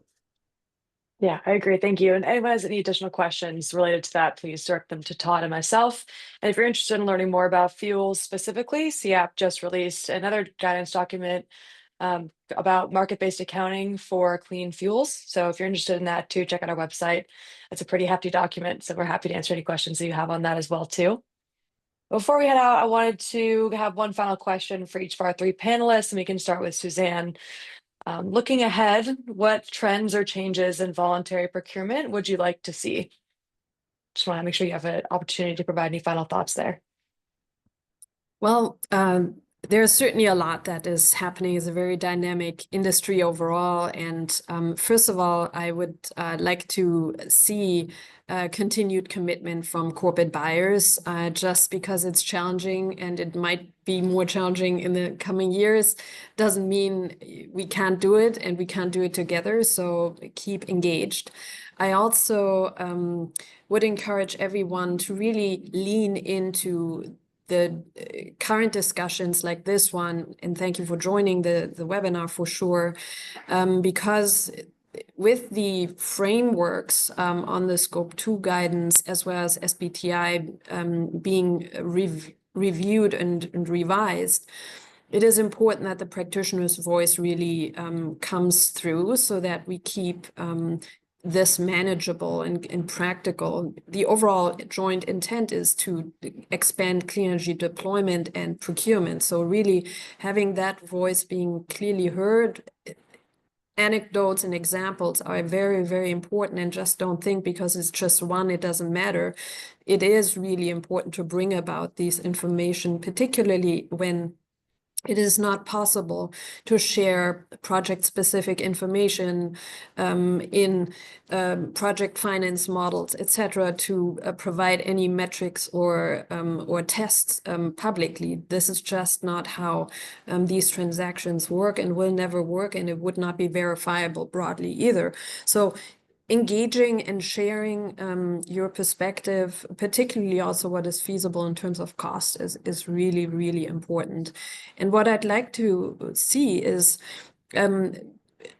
Yeah, I agree. Thank you. And anyone has any additional questions related to that, please direct them to Todd and myself. And if you're interested in learning more about fuels specifically, CEAP just released another guidance document about market-based accounting for clean fuels. So if you're interested in that too, check out our website. It's a pretty hefty document, so we're happy to answer any questions that you have on that as well too. Before we head out, I wanted to have one final question for each of our three panelists, and we can start with Susanne. Looking ahead, what trends or changes in voluntary procurement would you like to see? Just want to make sure you have an opportunity to provide any final thoughts there. Well, there's certainly a lot that is happening. It's a very dynamic industry overall. And first of all, I would like to see continued commitment from corporate buyers, just because it's challenging and it might be more challenging in the coming years. Doesn't mean we can't do it and we can't do it together. So keep engaged. I also would encourage everyone to really lean into the current discussions like this one, and thank you for joining the webinar for sure, because with the frameworks on the Scope 2 guidance as well as SBTI being reviewed and revised, it is important that the practitioner's voice really comes through so that we keep this manageable and practical. The overall joint intent is to expand clean energy deployment and procurement. So really having that voice being clearly heard. Anecdotes and examples are very, very important, and just don't think because it's just one, it doesn't matter. It is really important to bring about these information, particularly when it is not possible to share project-specific information in project finance models, etc., to provide any metrics or tests publicly. This is just not how these transactions work and will never work, and it would not be verifiable broadly either. So engaging and sharing your perspective, particularly also what is feasible in terms of cost, is really, really important. And what I'd like to see is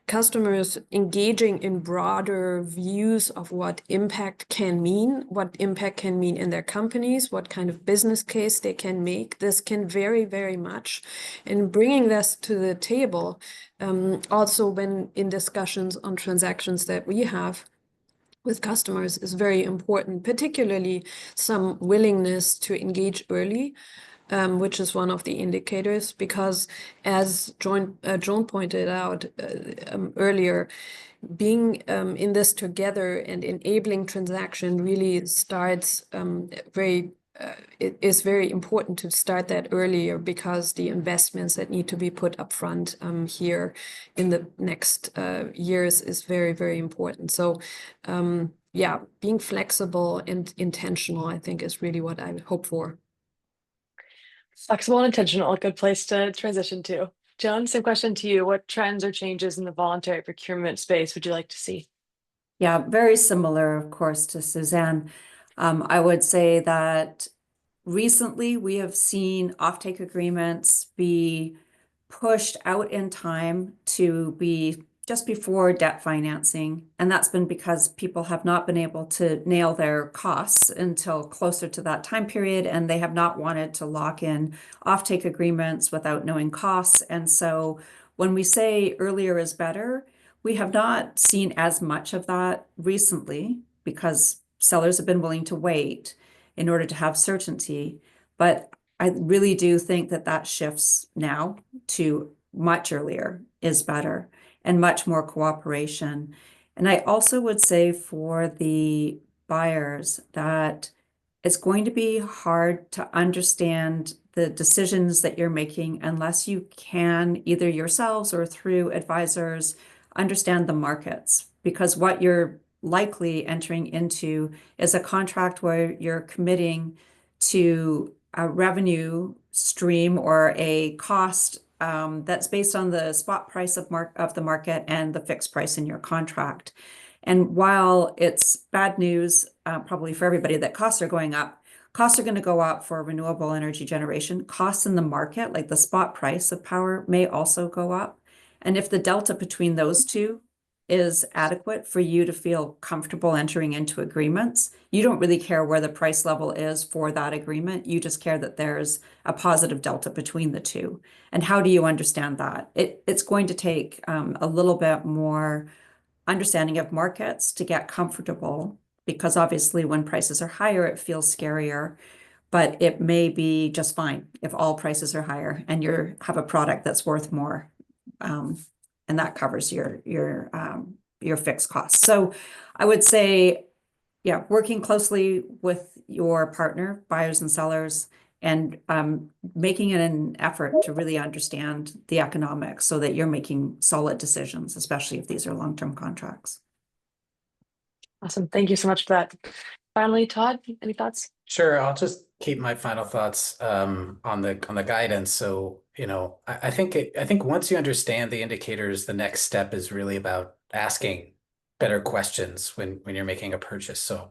customers engaging in broader views of what impact can mean in their companies, what kind of business case they can make. This can vary very much. And bringing this to the table, also when in discussions on transactions that we have with customers, is very important, particularly some willingness to engage early, which is one of the indicators, because as Joan pointed out earlier, being in this together and enabling transaction really starts it is very important to start that earlier, because the investments that need to be put up front here in the next years is very, very important. So yeah, being flexible and intentional, I think, is really what I hope for. Flexible and intentional, a good place to transition to. Joan, same question to you. What trends or changes in the voluntary procurement space would you like to see? Yeah, very similar, of course, to Susanne. I would say that recently we have seen offtake agreements be pushed out in time to be just before debt financing. And that's been because people have not been able to nail their costs until closer to that time period, and they have not wanted to lock in offtake agreements without knowing costs. And so when we say earlier is better, We have not seen as much of that recently because sellers have been willing to wait in order to have certainty. But I really do think that that shifts now to much earlier is better and much more cooperation. And I also would say for the buyers that it's going to be hard to understand the decisions that you're making unless you can either yourselves or through advisors understand the markets, because what you're likely entering into is a contract where you're committing to a revenue stream or a cost that's based on the spot price of the market and the fixed price in your contract. And while it's bad news, probably for everybody, that costs are going up, costs are going to go up for renewable energy generation. Costs in the market, like the spot price of power, may also go up. And if the delta between those two is adequate for you to feel comfortable entering into agreements, you don't really care where the price level is for that agreement. You just care that there's a positive delta between the two. And how do you understand that? It's going to take a little bit more understanding of markets to get comfortable, because obviously when prices are higher, it feels scarier, but it may be just fine if all prices are higher and you have a product that's worth more. And that covers your fixed costs. So I would say, yeah, working closely with your partner, buyers and sellers, and making it an effort to really understand the economics so that you're making solid decisions, especially if these are long-term contracts. Awesome. Thank you so much for that. Finally, Todd, any thoughts? Sure, I'll just keep my final thoughts on the guidance. So, I think once you understand the indicators, the next step is really about asking better questions when you're making a purchase. So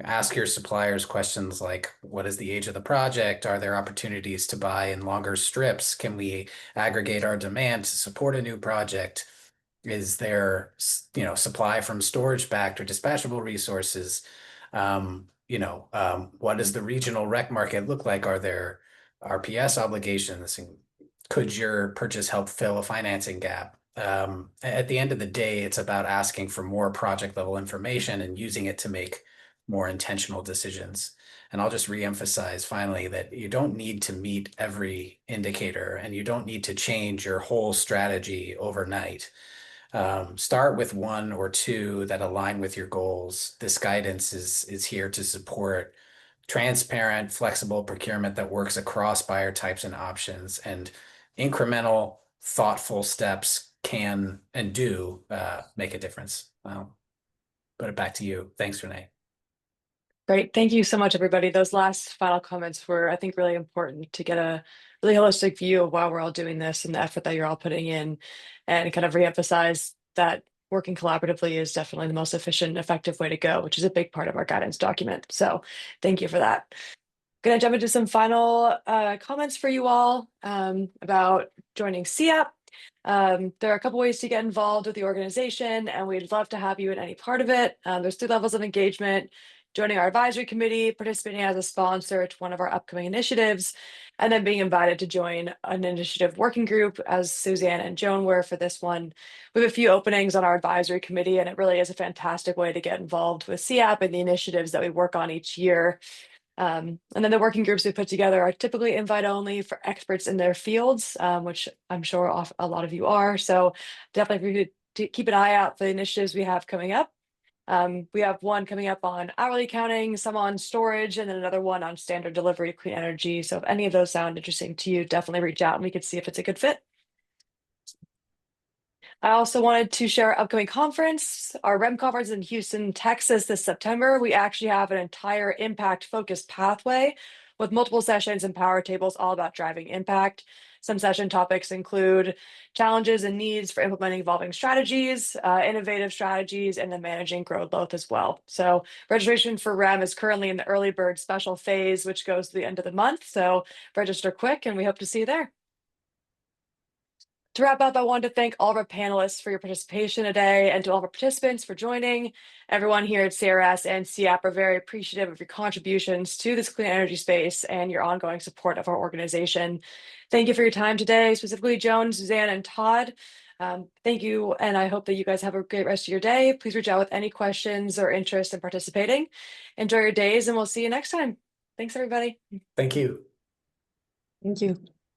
ask your suppliers questions like, what is the age of the project? Are there opportunities to buy in longer strips? Can we aggregate our demand to support a new project? Is there, supply from storage backed or dispatchable resources? What does the regional rec market look like? Are there RPS obligations? And could your purchase help fill a financing gap? At the end of the day, it's about asking for more project level information and using it to make more intentional decisions. And I'll just reemphasize finally that you don't need to meet every indicator and you don't need to change your whole strategy overnight. Start with one or two that align with your goals. This guidance is here to support transparent, flexible procurement that works across buyer types and options, and incremental, thoughtful steps can and do make a difference. I'll put it back to you. Thanks, Renee. Great. Thank you so much, everybody. Those last final comments were, I think, really important to get a really holistic view of why we're all doing this and the effort that you're all putting in, and kind of reemphasize that working collaboratively is definitely the most efficient and effective way to go, which is a big part of our guidance document. So thank you for that. Going to jump into some final comments for you all about joining CEAP. There are a couple ways to get involved with the organization, and we'd love to have you in any part of it. There's 3 levels of engagement: joining our advisory committee, participating as a sponsor to one of our upcoming initiatives, and then being invited to join an initiative working group, as Susanne and Joan were for this one. We have a few openings on our advisory committee, and it really is a fantastic way to get involved with CEAP and the initiatives that we work on each year. And then the working groups we put together are typically invite only for experts in their fields, which I'm sure a lot of you are. So definitely keep an eye out for the initiatives we have coming up. We have one coming up on hourly counting, some on storage, and then another one on standard delivery clean energy. So if any of those sound interesting to you, definitely reach out and we can see if it's a good fit. I also wanted to share our upcoming conference, our REM conference in Houston, Texas this September. We actually have an entire impact focused pathway with multiple sessions and power tables all about driving impact. Some session topics include challenges and needs for implementing evolving strategies, innovative strategies, and then managing growth as well. So registration for REM is currently in the early bird special phase, which goes to the end of the month. So register quick and we hope to see you there. To wrap up, I wanted to thank all of our panelists for your participation today, and to all of our participants for joining. Everyone here at CRS and CEAP are very appreciative of your contributions to this clean energy space and your ongoing support of our organization. Thank you for your time today, specifically Joan, Susanne, and Todd. Thank you, and I hope that you guys have a great rest of your day. Please reach out with any questions or interest in participating. Enjoy your days, and we'll see you next time. Thanks, everybody. Thank you. Thank you.